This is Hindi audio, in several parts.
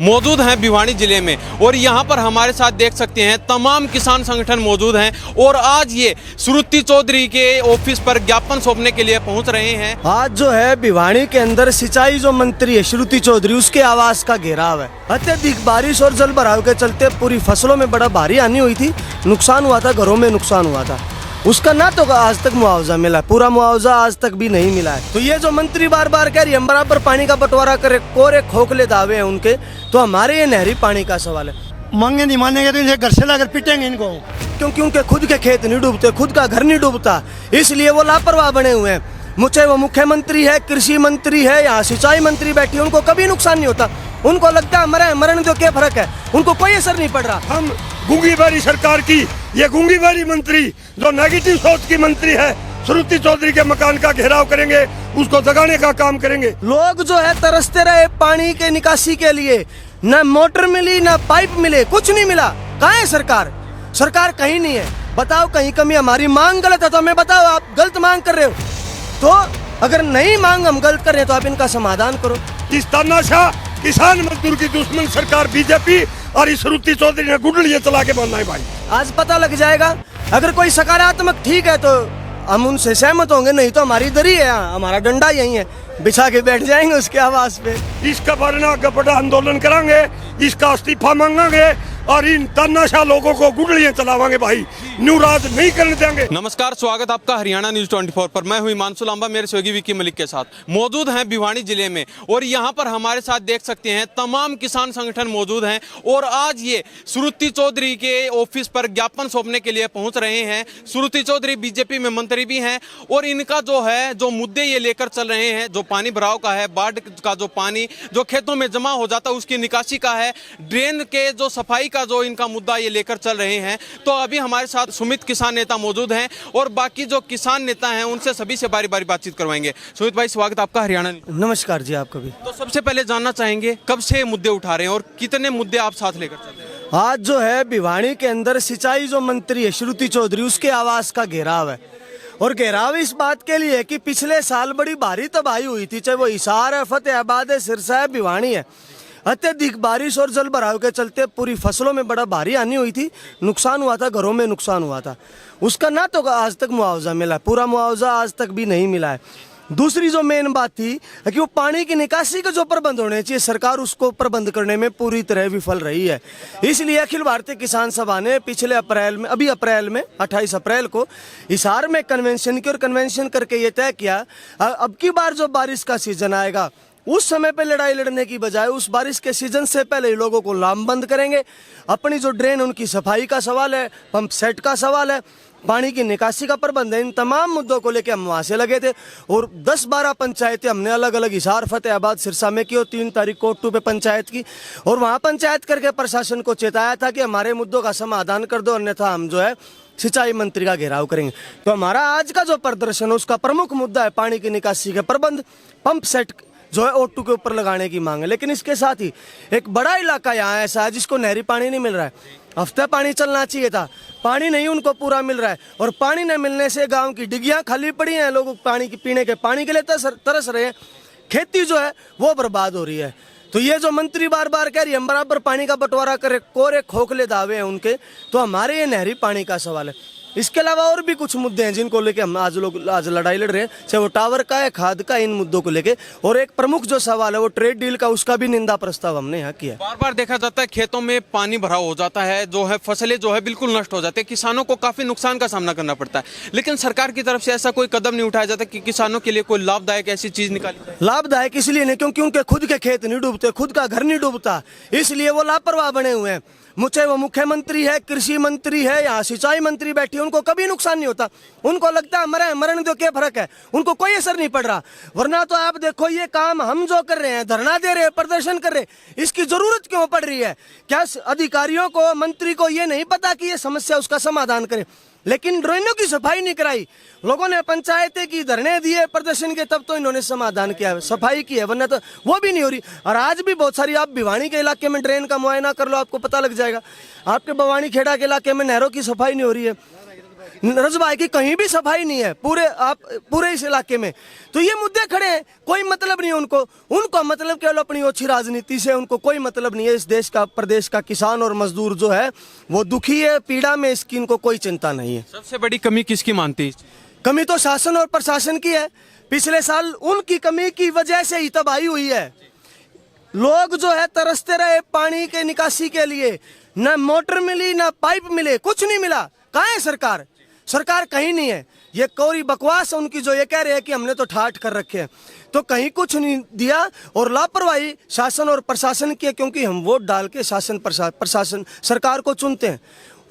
मौजूद हैं भिवानी जिले में और यहाँ पर हमारे साथ देख सकते हैं तमाम किसान संगठन मौजूद हैं और आज ये श्रुति चौधरी के ऑफिस पर ज्ञापन सौंपने के लिए पहुँच रहे हैं। आज जो है भिवानी के अंदर सिंचाई जो मंत्री है श्रुति चौधरी, उसके आवास का घेराव है। अत्यधिक बारिश और जल भराव के चलते पूरी फसलों में बड़ा भारी हानि हुई थी, नुकसान हुआ था, घरों में नुकसान हुआ था। उसका ना तो आज तक मुआवजा मिला, पूरा मुआवजा आज तक भी नहीं मिला है। तो ये जो मंत्री बार बार कह रही है हम बराबर पानी का बंटवारा करे, कोरे खोखले दावे हैं उनके, तो हमारे ये नहरी पानी का सवाल है। मांगे नहीं मानेंगे तो इनसे घर से लाकर पीटेंगे इनको, क्योंकि उनके खुद के खेत नहीं डूबते, खुद का घर नहीं डूबता, इसलिए वो लापरवाह बने हुए हैं। मुझे वो मुख्यमंत्री है, कृषि मंत्री है, यहाँ सिंचाई मंत्री बैठी है, उनको कभी नुकसान नहीं होता। उनको लगता है मरे मरण जो क्या फर्क है, उनको कोई असर नहीं पड़ रहा। हम गूंगीबारी सरकार की, ये गूंगीबारी मंत्री जो नेगेटिव सोच की मंत्री है, श्रुति चौधरी के मकान का घेराव करेंगे, उसको जगाने का काम करेंगे। लोग जो है तरसते रहे पानी के निकासी के लिए, न मोटर मिली न पाइप मिले, कुछ नहीं मिला। कहाँ है सरकार? सरकार कहीं नहीं है। बताओ कहीं कमी, हमारी मांग गलत है तो हमें बताओ, आप गलत मांग कर रहे हो। तो अगर नहीं मांग हम गलत कर रहे हैं तो आप इनका समाधान करो। इस तानाशाह किसान मजदूर की दुश्मन सरकार बीजेपी और इस श्रुति चौधरी ने गुडलिए चला के बनना है भाई। आज पता लग जाएगा। अगर कोई सकारात्मक ठीक है तो हम उनसे सहमत होंगे, नहीं तो हमारी दरी है, हमारा डंडा यही है, बिछा के बैठ जाएंगे उसके आवास पे। इसका वरना गपड़ा आंदोलन करांगे, इसका इस्तीफा मांगेंगे और इन तानाशाह लोगों को गुडलियां चलावांगे भाई, न्यू राज नहीं करने देंगे। नमस्कार, स्वागत आपका हरियाणा न्यूज 24 पर। मैं हूं हिमांशु लांबा, मेरे सहयोगी विक्की मलिक के साथ मौजूद हैं भिवानी जिले में और यहाँ पर हमारे साथ देख सकते हैं तमाम किसान संगठन मौजूद हैं और आज ये श्रुति चौधरी के ऑफिस पर ज्ञापन सौंपने के लिए पहुंच रहे हैं। श्रुति चौधरी बीजेपी में मंत्री भी हैं और इनका जो मुद्दे ये लेकर चल रहे हैं, जो पानी भराव का है, बाढ़ का जो पानी जो खेतों में जमा हो जाता है उसकी निकासी का है, ड्रेन के जो सफाई का जो इनका मुद्दा ये लेकर चल रहे हैं। तो अभी हमारे साथ सुमित किसान नेता मौजूद हैं और बाकी जो किसान नेता हैं उनसे सभी से बारी बारी बातचीत करवाएंगे। सुमित भाई, स्वागत आपका हरियाणा। नमस्कार जी, आपका भी। तो सबसे पहले जानना चाहेंगे कब से मुद्दे उठा रहे हैं और कितने मुद्दे आप साथ लेकर चल रहे हैं? आज जो है भिवानी के अंदर सिंचाई जो मंत्री है श्रुति चौधरी, उसके आवास का घेराव है। और घेराव इस बात के लिए है कि पिछले साल बड़ी भारी तबाही हुई थी, चाहे वो हिसार है, फतेहाबाद है, सिरसा है, भिवानी है। अत्यधिक बारिश और जल भराव के चलते पूरी फसलों में बड़ा भारी हानि हुई थी, नुकसान हुआ था, घरों में नुकसान हुआ था। उसका ना तो आज तक मुआवजा मिला, पूरा मुआवजा आज तक भी नहीं मिला है। दूसरी जो मेन बात थी कि वो पानी की निकासी के जो प्रबंध होने चाहिए, सरकार उसको प्रबंध करने में पूरी तरह विफल रही है। इसलिए अखिल भारतीय किसान सभा ने पिछले अप्रैल में, अभी अप्रैल में 28 अप्रैल को हिसार में कन्वेंशन की और कन्वेंशन करके ये तय किया अब की बार जो बारिश का सीजन आएगा उस समय पे लड़ाई लड़ने की बजाय उस बारिश के सीजन से पहले लोगों को लामबंद करेंगे। अपनी जो ड्रेन उनकी सफाई का सवाल है, पंप सेट का सवाल है, पानी की निकासी का प्रबंध है, इन तमाम मुद्दों को लेकर हम वहाँ से लगे थे। और 10-12 पंचायतें हमने अलग अलग हिसार, फतेहाबाद, सिरसा में की और 3 तारीख को टू पे पंचायत की और वहाँ पंचायत करके प्रशासन को चेताया था कि हमारे मुद्दों का समाधान कर दो, अन्यथा हम जो है सिंचाई मंत्री का घेराव करेंगे। तो हमारा आज का जो प्रदर्शन है उसका प्रमुख मुद्दा है पानी की निकासी का प्रबंध, पंप सेट जो है O2 के ऊपर लगाने की मांग है। लेकिन इसके साथ ही एक बड़ा इलाका यहाँ ऐसा है जिसको नहरी पानी नहीं मिल रहा है। हफ्ते पानी चलना चाहिए था, पानी नहीं उनको पूरा मिल रहा है और पानी न मिलने से गांव की डिगियां खाली पड़ी हैं, लोग पानी की पीने के पानी के लिए तरस रहे हैं, खेती जो है वो बर्बाद हो रही है। तो ये जो मंत्री बार बार कह रही है हम बराबर पानी का बंटवारा करे, कोरे खोखले दावे हैं उनके, तो हमारे ये नहरी पानी का सवाल है। इसके अलावा और भी कुछ मुद्दे हैं जिनको लेके हम आज लड़ाई लड़ रहे हैं, चाहे वो टावर का है, खाद का, इन मुद्दों को लेके। और एक प्रमुख जो सवाल है वो ट्रेड डील का, उसका भी निंदा प्रस्ताव हमने यहाँ किया। बार बार देखा जाता है खेतों में पानी भराव हो जाता है, जो है फसलें जो है बिल्कुल नष्ट हो जाती है, किसानों को काफी नुकसान का सामना करना पड़ता है। लेकिन सरकार की तरफ से ऐसा कोई कदम नहीं उठाया जाता कि किसानों के लिए कोई लाभदायक ऐसी चीज निकाली जाए। लाभदायक इसलिए नहीं क्योंकि उनके खुद के खेत नहीं डूबते, खुद का घर नहीं डूबता, इसलिए वो लापरवाह बने हुए हैं। मुझे वो मुख्यमंत्री है, कृषि मंत्री है, यहाँ सिंचाई मंत्री बैठी है, उनको कभी नुकसान नहीं होता। उनको लगता है मरे मरण जो क्या फर्क है, उनको कोई असर नहीं पड़ रहा। वरना तो आप देखो ये काम हम जो कर रहे हैं, धरना दे रहे हैं, प्रदर्शन कर रहे हैं, इसकी जरूरत क्यों पड़ रही है? क्या अधिकारियों को, मंत्री को ये नहीं पता कि ये समस्या उसका समाधान करे? लेकिन ड्रेनों की सफाई नहीं कराई, लोगों ने पंचायतें की, धरने दिए, प्रदर्शन किए, तब तो इन्होंने समाधान किया है, सफाई की है, वरना तो वो भी नहीं हो रही। और आज भी बहुत सारी, आप भिवानी के इलाके में ड्रेन का मुआयना कर लो, आपको पता लग जाएगा। आपके भवानी खेड़ा के इलाके में नहरों की सफाई नहीं हो रही है। रजबाई की कहीं भी सफाई नहीं है पूरे इस इलाके में। तो ये मुद्दे खड़े हैं, कोई मतलब नहीं है उनको मतलब केवल अपनी ओछी राजनीति से उनको कोई मतलब नहीं है। इस देश का प्रदेश का किसान और मजदूर जो है वो दुखी है, पीड़ा में, इसकी इनको कोई चिंता नहीं है। सबसे बड़ी कमी किसकी मानती है? कमी तो शासन और प्रशासन की है। पिछले साल उनकी कमी की वजह से ही तबाही हुई है। लोग जो है तरसते रहे पानी के निकासी के लिए, न मोटर मिली न पाइप मिले, कुछ नहीं मिला। कहाँ है सरकार? सरकार कहीं नहीं है। ये कोरी बकवास उनकी जो ये कह रहे हैं कि हमने तो ठाठ कर रखे हैं, तो कहीं कुछ नहीं दिया। और लापरवाही शासन और प्रशासन की है, क्योंकि हम वोट डाल के शासन प्रशासन सरकार को चुनते हैं।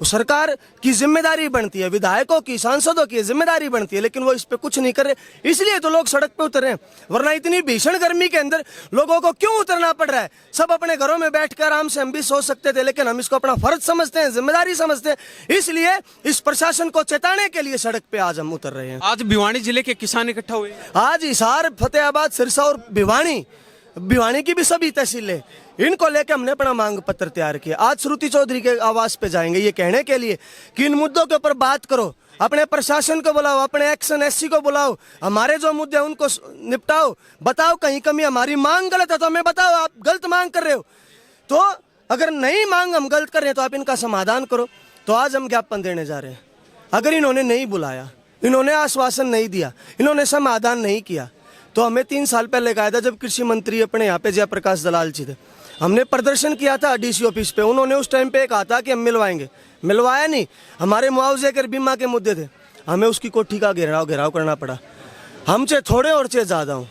सरकार की जिम्मेदारी बनती है, विधायकों की, सांसदों की जिम्मेदारी बनती है, लेकिन वो इस पे कुछ नहीं कर रहे। इसलिए तो लोग सड़क पे उतर रहे हैं। वरना इतनी भीषण गर्मी के अंदर लोगों को क्यों उतरना पड़ रहा है? सब अपने घरों में बैठकर आराम से हम भी सो सकते थे, लेकिन हम इसको अपना फर्ज समझते हैं, जिम्मेदारी समझते हैं। इसलिए इस प्रशासन को चेताने के लिए सड़क पे आज हम उतर रहे हैं। आज भिवानी जिले के किसान इकट्ठा हुए। आज हिसार, फतेहाबाद, सिरसा और भिवानी की भी सभी तहसीलें, इनको लेकर हमने अपना मांग पत्र तैयार किया। आज श्रुति चौधरी के आवास पे जाएंगे ये कहने के लिए कि इन मुद्दों के ऊपर बात करो, अपने प्रशासन को बुलाओ, अपने एक्शन एससी को बुलाओ, हमारे जो मुद्दे हैं उनको निपटाओ, बताओ कहीं कमी, हमारी मांग गलत है तो हमें बताओ आप गलत मांग कर रहे हो। तो अगर नहीं मांग हम गलत कर रहे हैं तो आप इनका समाधान करो। तो आज हम ज्ञापन देने जा रहे हैं। अगर इन्होंने नहीं बुलाया, इन्होंने आश्वासन नहीं दिया, इन्होंने समाधान नहीं किया, तो हमें 3 साल पहले कहा था, जब कृषि मंत्री अपने यहाँ पे जयप्रकाश दलाल जी थे, हमने प्रदर्शन किया था डीसी ऑफिस पे। उन्होंने उस टाइम पे कहा था कि हम मिलवाएंगे, मिलवाया नहीं। हमारे मुआवजे के बीमा के मुद्दे थे, हमें उसकी कोठी का घेराव करना पड़ा। हम चाहे थोड़े और चाहे ज़्यादा हों,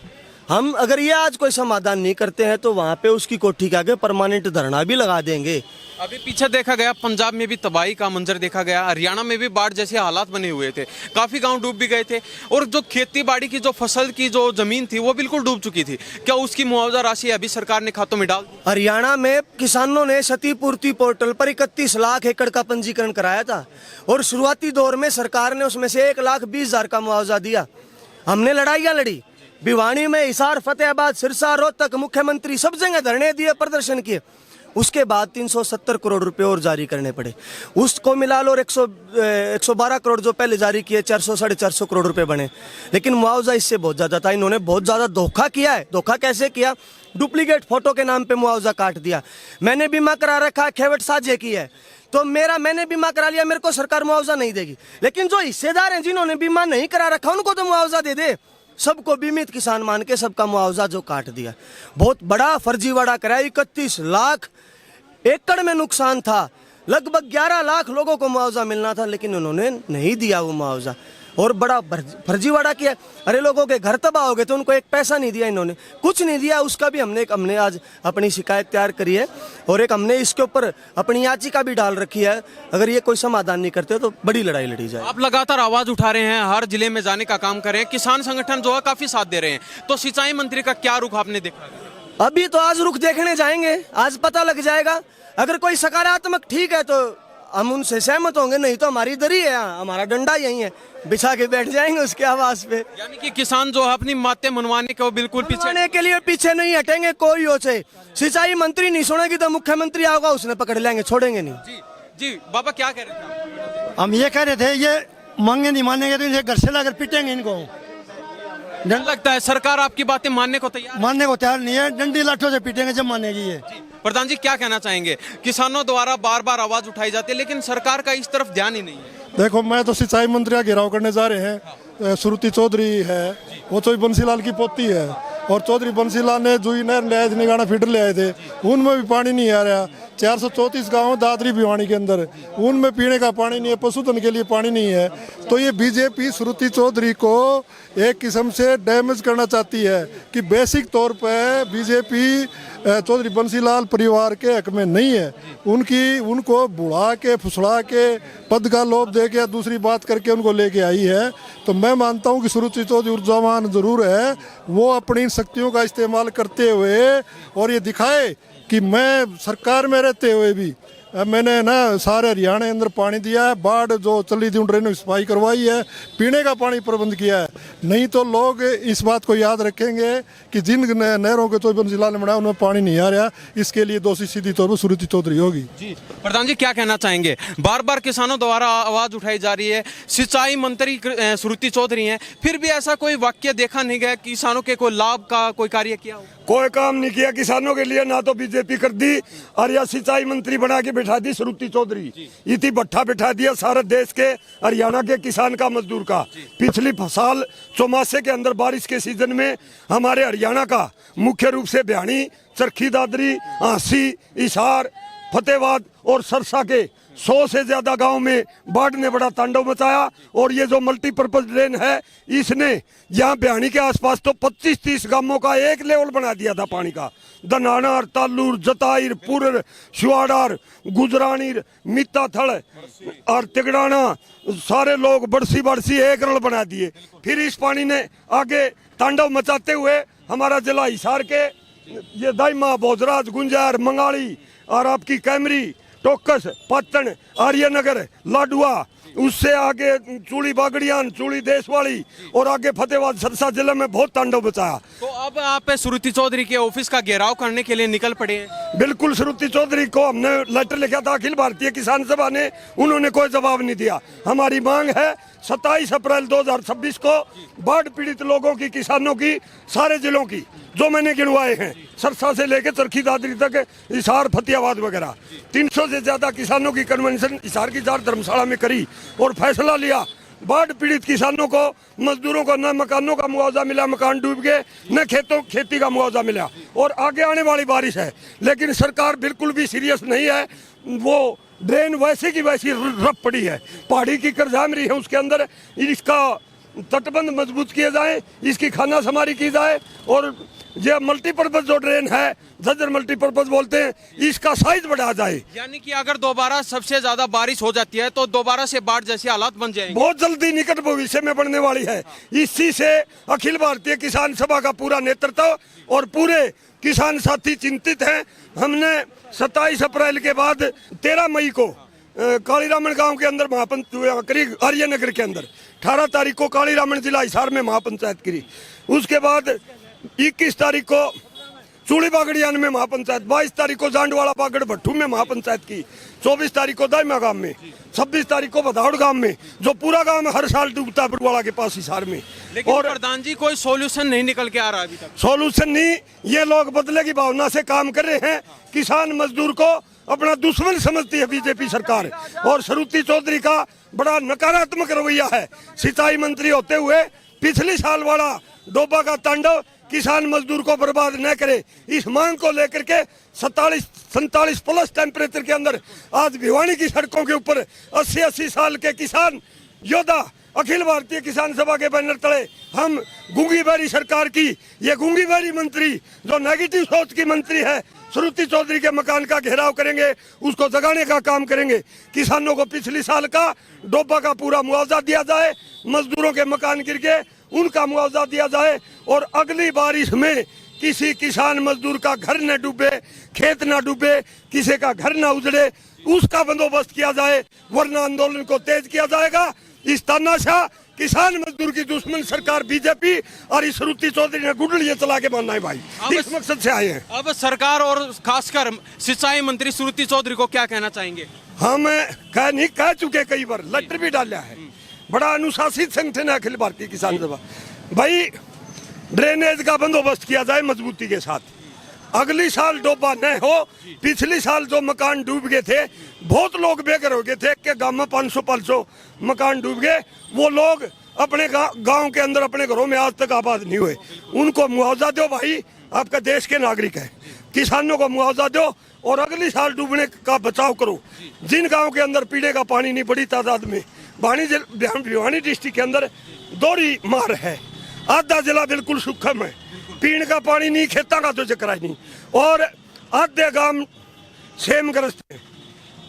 हम अगर ये आज कोई समाधान नहीं करते हैं तो वहाँ पे उसकी कोठी के आगे परमानेंट धरना भी लगा देंगे। अभी पीछे देखा गया, पंजाब में भी तबाही का मंजर देखा गया, हरियाणा में भी बाढ़ जैसे हालात बने हुए थे, काफी गांव डूब भी गए थे, और जो खेती बाड़ी की जो फसल की जो जमीन थी वो बिल्कुल डूब चुकी थी। क्या उसकी मुआवजा राशि अभी सरकार ने खातों में डाल दी? हरियाणा में किसानों ने क्षतिपूर्ति पोर्टल पर 31 लाख एकड़ का पंजीकरण कराया था, और शुरुआती दौर में सरकार ने उसमें से 1,20,000 का मुआवजा दिया। हमने लड़ाइयाँ लड़ी, भिवानी में, हिसार, फतेहाबाद, सिरसा, रोहतक, मुख्यमंत्री सब जगह धरने दिए, प्रदर्शन किए। उसके बाद 370 करोड़ रुपए और जारी करने पड़े। उसको मिला लो, और 112 करोड़ जो पहले जारी किए, 400 साढ़े 400 करोड़ रुपए बने। लेकिन मुआवजा इससे बहुत ज्यादा था। इन्होंने बहुत ज्यादा धोखा किया है। धोखा कैसे किया? डुप्लीकेट फोटो के नाम पे मुआवजा काट दिया। मैंने बीमा करा रखा है, खेवट साझे की है, तो मैंने बीमा करा लिया, मेरे को सरकार मुआवजा नहीं देगी। लेकिन जो हिस्सेदार हैं, जिन्होंने बीमा नहीं करा रखा, उनको तो मुआवजा दे दे। सबको बीमित किसान मान के सबका मुआवजा जो काट दिया, बहुत बड़ा फर्जीवाड़ा कराया। 31 लाख एकड़ में नुकसान था, लगभग 11 लाख लोगों को मुआवजा मिलना था, लेकिन उन्होंने नहीं दिया वो मुआवजा, और बड़ा फर्जीवाड़ा किया। अरे लोगों के घर तबाह हो गए तो उनको एक पैसा नहीं दिया, इन्होंने कुछ नहीं दिया। उसका भी हमने आज अपनी शिकायत तैयार करी है, और एक हमने इसके ऊपर अपनी याचिका भी डाल रखी है। अगर ये कोई समाधान नहीं करते तो बड़ी लड़ाई लड़ी जाए। आप लगातार आवाज उठा रहे हैं, हर जिले में जाने का काम कर रहे हैं, किसान संगठन जो है काफी साथ दे रहे हैं, तो सिंचाई मंत्री का क्या रुख आपने देखा? अभी तो आज रुख देखने जाएंगे, आज पता लग जाएगा। अगर कोई सकारात्मक ठीक है तो हम उनसे सहमत होंगे, नहीं तो हमारी दरी है, हमारा डंडा यही है, बिछा के बैठ जाएंगे उसके आवाज पे। यानी कि किसान जो है अपनी मातें मनवाने के वो बिल्कुल पीछे नहीं हटेंगे, कोई हो चाहे। सिंचाई मंत्री नहीं सुनेगी तो मुख्यमंत्री आएगा, उसने पकड़ लेंगे, छोड़ेंगे नहीं। जी जी बाबा क्या कह रहे थे? हम ये कह रहे थे, ये मांगे नहीं मानेंगे तो इनसे घर से लाकर पीटेंगे इनको। डर लगता है सरकार आपकी बातें मानने को तैयार नहीं है, डंडी लाठों से पीटेंगे जब मानेगी ये। प्रधान जी क्या कहना चाहेंगे? किसानों द्वारा बार बार आवाज उठाई जाती है, लेकिन सरकार का इस तरफ ध्यान ही नहीं है। देखो, मैं तो सिंचाई मंत्री का घेराव करने जा रहे हैं। श्रुति चौधरी है, वो चौधरी बंसीलाल की पोती है, और चौधरी बंसीलाल ने जुई नहर ले आए थे, निगाना फीडर ले आए थे, उनमें भी पानी नहीं आ रहा। 434 गांव दादरी भिवानी के अंदर, उनमें पीने का पानी नहीं है, पशुधन के लिए पानी नहीं है। तो ये बीजेपी श्रुति चौधरी को एक किस्म से डैमेज करना चाहती है कि बेसिक तौर पे बीजेपी चौधरी बंसीलाल परिवार के हक में नहीं है। उनको बुढ़ा के, फुसड़ा के, पद का लोभ दे के, दूसरी बात करके उनको लेके आई है। तो मैं मानता हूँ कि श्रुति चौधरी ऊर्जावान जरूर है, वो अपनी शक्तियों का इस्तेमाल करते हुए और ये दिखाए कि मैं सरकार में रहते हुए भी मैंने ना सारे हरियाणा के अंदर पानी दिया है, बाढ़ जो चली थी उन ड्रेनों की सफाई करवाई है, पीने का पानी प्रबंध किया है। नहीं तो लोग इस बात को याद रखेंगे कि जिन नहरों के तो जिला ने बनाया उनमें पानी नहीं आ रहा, इसके लिए दोषी सीधी तौर पर सुरुचि चौधरी होगी। जी प्रधान जी क्या कहना चाहेंगे? बार बार किसानों द्वारा आवाज उठाई जा रही है, सिंचाई मंत्री सुरुचि चौधरी हैं, फिर भी ऐसा कोई वाक्य देखा नहीं गया किसानों के कोई लाभ का कोई कार्य किया हो? कोई काम नहीं किया किसानों के लिए, ना तो बीजेपी कर दी और या सिंचाई मंत्री बना के बैठा दी श्रुति चौधरी, इतनी भट्ठा बैठा दिया सारे देश के हरियाणा के किसान का मजदूर का। पिछली साल चौमासे के अंदर बारिश के सीजन में हमारे हरियाणा का मुख्य रूप से भिवानी, चरखी दादरी, आंसी, हिसार, फतेहाबाद और सरसा के 100 से ज्यादा गांव में बाढ़ ने बड़ा तांडव मचाया। और ये जो मल्टीपर्पज ड्रेन है इसने यहाँ भिवानी के आसपास तो 25-30 गांवों का एक लेवल बना दिया था पानी का। दनानार, तालूर, जताईर, पुर, शुआडार, गुजरानीर, मित्ताथल और तिगड़ाना सारे लोग बड़सी बड़सी एक रल बना दिए। फिर इस पानी ने आगे तांडव मचाते हुए हमारा जिला हिसार के ये दाइमा, भोजराज, गुंजार, मंगाली और आपकी कैमरी, टोकस, पाटन, आर्यनगर, लाडुआ, उससे आगे चूड़ी बागड़ियान, चूड़ी देशवाड़ी और आगे फतेहाबाद सरसा जिले में बहुत तांडव बचाया। तो अब आप श्रुति चौधरी के ऑफिस का घेराव करने के लिए निकल पड़े हैं? बिल्कुल, श्रुति चौधरी को हमने लेटर लिखा था अखिल भारतीय किसान सभा ने, उन्होंने कोई जवाब नहीं दिया। हमारी मांग है 27 अप्रैल 2026 को बाढ़ पीड़ित लोगों की, किसानों की, सारे जिलों की जो मैंने गिनवाए हैं, सरसा से लेकर चरखी दादरी तक, हिसार, फतेहाबाद वगैरह 300 से ज्यादा किसानों की कन्वेंशन हिसार की 4 धर्मशाला में करी और फैसला लिया। बाढ़ पीड़ित किसानों को, मजदूरों को न मकानों का मुआवजा मिला, मकान डूब गए, न खेती का मुआवजा मिला। और आगे आने वाली बारिश है लेकिन सरकार बिल्कुल भी सीरियस नहीं है। वो ड्रेन वैसे की वैसी रप पड़ी है, पहाड़ी की करजामरी है, उसके अंदर इसका तटबंध मजबूत किए जाए, इसकी खाना समारी की जाए और ये मल्टीपर्पज जो ड्रेन है, झज्जर मल्टीपर्पज बोलते हैं, इसका साइज बढ़ा जाए। यानी कि अगर दोबारा सबसे ज्यादा बारिश हो जाती है तो दोबारा से बाढ़ जैसे हालात बन जाएंगे? बहुत जल्दी निकट भविष्य में बढ़ने वाली है। इसी से अखिल भारतीय किसान सभा का पूरा नेतृत्व और पूरे किसान साथी चिंतित हैं। हमने 27 अप्रैल के बाद 13 मई को कालीरामन गांव के अंदर महापंचायत करी, आर्यनगर के अंदर 18 तारीख को कालीरामन जिला हिसार में महापंचायत करी। उसके बाद 21 तारीख को चूड़ी बागड़ियान में महापंचायत, 22 तारीख को जांडवाड़ा बागड़ भट्टू में महापंचायत की, 24 तारीख को दाइमा गांव में, 26 तारीख को बधाउड़ गांव में, जो पूरा गांव में हर साल डूबता है बुटवाड़ा के पास हिसार में। लेकिन और प्रधान जी कोई सॉल्यूशन नहीं निकल के आ रहा अभी तक। सॉल्यूशन नहीं, ये लोग बदले की भावना से काम कर रहे हैं। किसान मजदूर को अपना दुश्मन समझती है बीजेपी सरकार और श्रुति चौधरी का बड़ा नकारात्मक रवैया है। सिंचाई मंत्री होते हुए पिछली साल वाला डोबा का तांडव किसान मजदूर को बर्बाद न करे, इस मांग को लेकर के 47 प्लस टेम्परेचर के अंदर आज भिवानी की सड़कों के ऊपर 80 साल के किसान योद्धा अखिल भारतीय किसान सभा के बैनर तले हम गूंगी बैरी सरकार की, ये गूंगी बैरी मंत्री जो नेगेटिव सोच की मंत्री है, श्रुति चौधरी के मकान का घेराव करेंगे, उसको जगाने का काम करेंगे। किसानों को पिछली साल का डोबा का पूरा मुआवजा दिया जाए, मजदूरों के मकान गिर गए उनका मुआवजा दिया जाए और अगली बारिश में किसी किसान मजदूर का घर न डूबे, खेत न डूबे, किसी का घर न उजड़े, उसका बंदोबस्त किया जाए, वरना आंदोलन को तेज किया जाएगा। इस तानाशाह किसान मजदूर की दुश्मन सरकार बीजेपी और इस श्रुति चौधरी ने गुडलियां चला के मानना है भाई, इस मकसद से आए हैं। अब सरकार और खासकर सिंचाई मंत्री श्रुति चौधरी को क्या कहना चाहेंगे? हम कह चुके कई बार, लेटर भी डाला है। बड़ा अनुशासित संगठन है अखिल भारतीय किसान सभा। भाई ड्रेनेज का बंदोबस्त किया जाए मजबूती के साथ, अगली साल डोबा न हो। पिछली साल जो मकान डूब गए थे, बहुत लोग बेघर हो गए थे कि गांव में 500 मकान डूब गए, वो लोग अपने गांव के अंदर अपने घरों में आज तक आबाद नहीं हुए, उनको मुआवजा दो भाई, आपका देश के नागरिक है, किसानों को मुआवजा दो और अगली साल डूबने का बचाव करो। जिन गांव के अंदर पीने का पानी नहीं बड़ी तादाद में, भिवानी डिस्ट्रिक्ट के अंदर दोहरी मार है, आधा जिला बिल्कुल सूखम है, पीने का पानी नहीं, खेतों का तो जिक्र ही नहीं, और आधे गांव सेमग्रस्त है,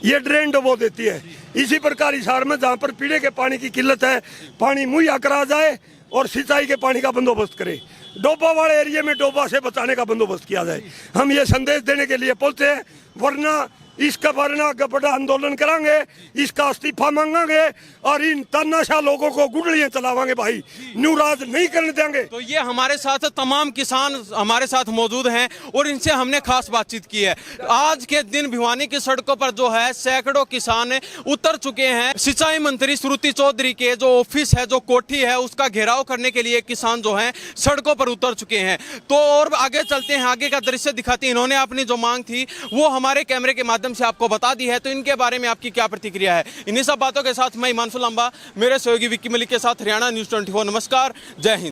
ये ड्रेन डुबो देती है। इसी प्रकार हिसार में जहाँ पर पीने के पानी की किल्लत है, पानी मुहैया करा जाए और सिंचाई के पानी का बंदोबस्त करे, डोबा वाले एरिया में डोबा से बचाने का बंदोबस्त किया जाए। हम ये संदेश देने के लिए पहुंचे हैं, वरना इसका बारे आगे बड़ा आंदोलन करांगे, इसका इस्तीफा मांगांगे और इन तानाशाह लोगों को गुडलियां चलावांगे भाई, न्यू राज नहीं करने देंगे। तो ये हमारे साथ तमाम किसान हमारे साथ मौजूद हैं और इनसे हमने खास बातचीत की है। आज के दिन भिवानी की सड़कों पर जो है सैकड़ों किसान उतर चुके हैं। सिंचाई मंत्री श्रुति चौधरी के जो ऑफिस है, जो कोठी है, उसका घेराव करने के लिए किसान जो है सड़कों पर उतर चुके हैं। तो और आगे चलते हैं, आगे का दृश्य दिखाते हैं। इन्होंने अपनी जो मांग थी वो हमारे कैमरे के माध्यम से आपको बता दी है, तो इनके बारे में आपकी क्या प्रतिक्रिया है? इन्हीं सब बातों के साथ मैं हिमांशु लांबा मेरे सहयोगी विक्की मलिक के साथ हरियाणा न्यूज़ 24। नमस्कार, जय हिंद।